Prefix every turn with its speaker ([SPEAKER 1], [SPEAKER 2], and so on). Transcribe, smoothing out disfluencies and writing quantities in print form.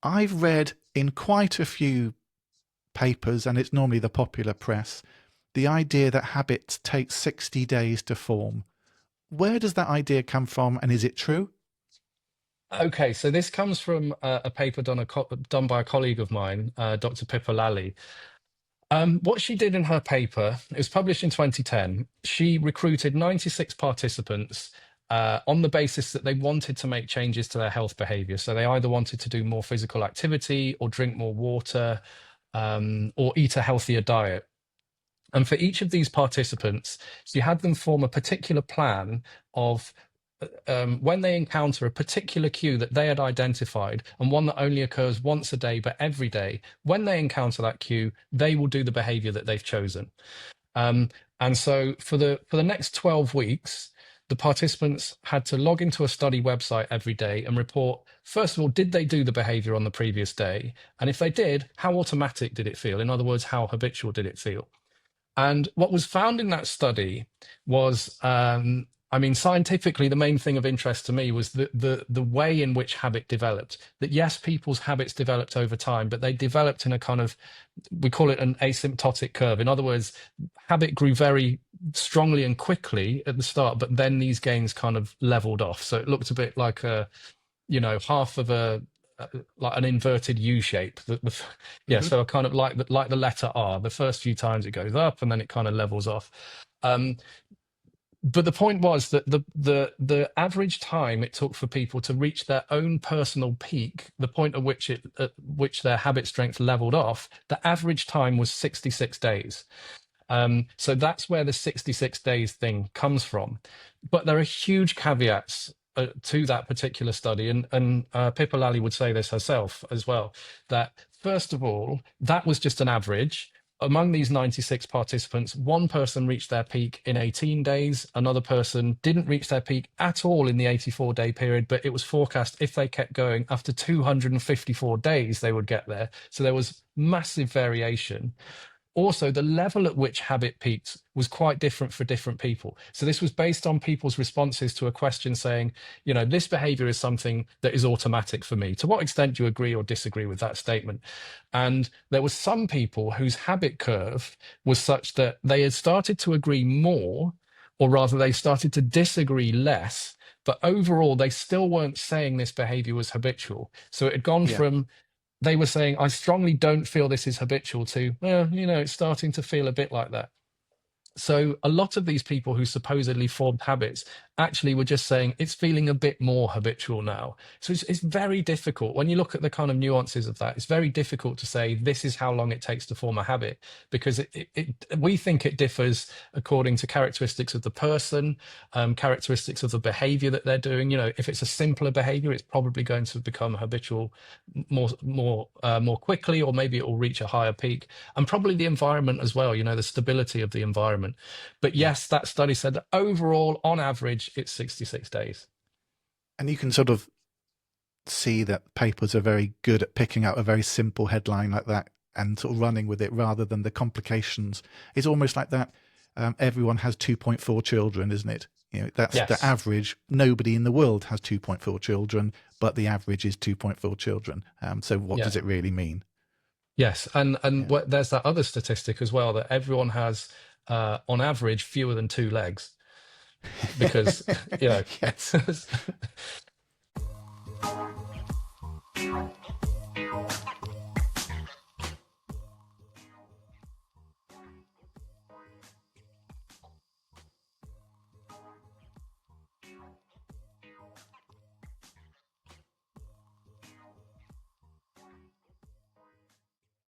[SPEAKER 1] I've read in quite a few papers, and it's normally the popular press, the idea that habits take 60 days to form. Where does that idea come from, and is it true?
[SPEAKER 2] Okay, so this comes from a paper done by a colleague of mine, Dr. Pippa Lally. What she did in her paper, it was published in 2010. She recruited 96 participants on the basis that they wanted to make changes to their health behavior. So they either wanted to do more physical activity or drink more water, or eat a healthier diet. And for each of these participants, she had them form a particular plan of when they encounter a particular cue that they had identified, and one that only occurs once a day but every day, when they encounter that cue, they will do the behavior that they've chosen. Um, and so for the next 12 weeks, the participants had to log into a study website every day and report, first of all, did they do the behavior on the previous day? And if they did, how automatic did it feel? In other words, how habitual did it feel? And what was found in that study was, I mean, scientifically, the main thing of interest to me was the way in which habit developed. That yes, people's habits developed over time, but they developed in a kind of, we call it an asymptotic curve. In other words, habit grew very strongly and quickly at the start, but then these gains kind of leveled off. So it looked a bit like a, half of a like an inverted U shape. Yeah,
[SPEAKER 1] Hmm.
[SPEAKER 2] so kind of like the letter R. The first few times it goes up, and then it kind of levels off. Um, but the point was that the average time it took for people to reach their own personal peak, the point at which their habit strength leveled off, the average time was 66 days. So that's where the 66 days thing comes from. But there are huge caveats to that particular study. And Pippa Lally would say this herself as well, that first of all, that was just an average. Among these 96 participants, one person reached their peak in 18 days. Another person didn't reach their peak at all in the 84-day period, but it was forecast if they kept going, after 254 days, they would get there. So there was massive variation. Also, the level at which habit peaked was quite different for different people. So this was based on people's responses to a question saying, this behavior is something that is automatic for me. To what extent do you agree or disagree with that statement? And there were some people whose habit curve was such that they had started to agree more, or rather they started to disagree less, but overall they still weren't saying this behavior was habitual. So it had gone
[SPEAKER 1] Yeah.
[SPEAKER 2] from, they were saying, I strongly don't feel this is habitual, to, well, it's starting to feel a bit like that. So a lot of these people who supposedly formed habits actually were just saying it's feeling a bit more habitual now. So it's very difficult when you look at the kind of nuances of that. It's very difficult to say this is how long it takes to form a habit, because we think it differs according to characteristics of the person, characteristics of the behavior that they're doing. If it's a simpler behavior, it's probably going to become habitual more quickly, or maybe it will reach a higher peak, and probably the environment as well. The stability of the environment. But
[SPEAKER 1] Yeah.
[SPEAKER 2] yes, that study said that overall, on average, it's 66 days.
[SPEAKER 1] And you can sort of see that papers are very good at picking out a very simple headline like that and sort of running with it rather than the complications. It's almost like that. Everyone has 2.4 children, isn't it? That's the
[SPEAKER 2] Yes.
[SPEAKER 1] average. Nobody in the world has 2.4 children, but the average is 2.4 children. So what
[SPEAKER 2] Yeah.
[SPEAKER 1] does it really mean?
[SPEAKER 2] Yes. And
[SPEAKER 1] Yeah.
[SPEAKER 2] there's that other statistic as well, that everyone has, on average, fewer than two legs, because,
[SPEAKER 1] Yes.